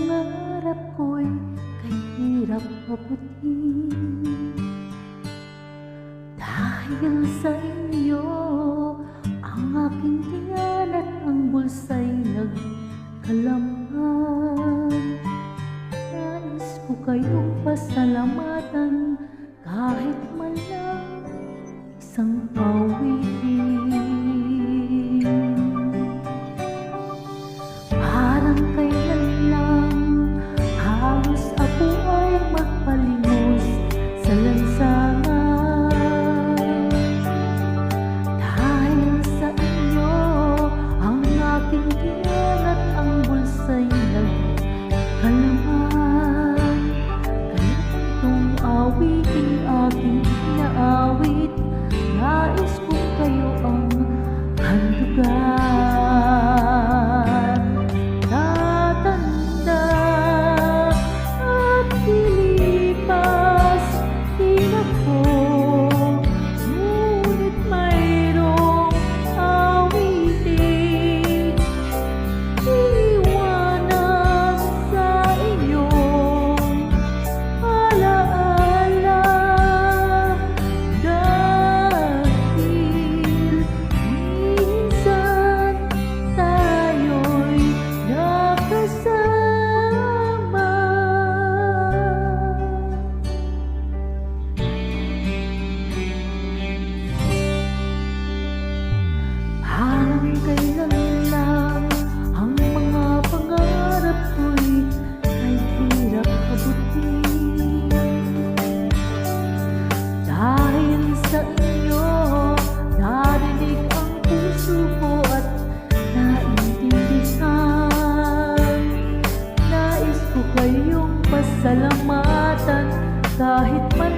pangarap ko'y kay hirap mabutin. Dahil sa inyo, ang aking tiyan at ang bulsa'y nagkalaman. Nais ko kayong pasalamatan kahit man lang isang awitin. Parang kailan lang halos ako ay magpalimos sa lansangan. Dahil sa inyo, ang aking tiyan at ang bulsa'y nagkalaman. Kaya itong awiting aking inaawit, nais kong kayo ang handugan. Tatanda at lilipas din ako, ngunit mayroong awiting iiwanan sa inyong alaala. Dahil minsan tayo'y nakasama. Parang kailan lang ang mga pangarap ko'y kay hirap abutin. Dahil sa inyo, narinig ang puso ko at naintindihan. Nais ko kayong pasalamatan kahit man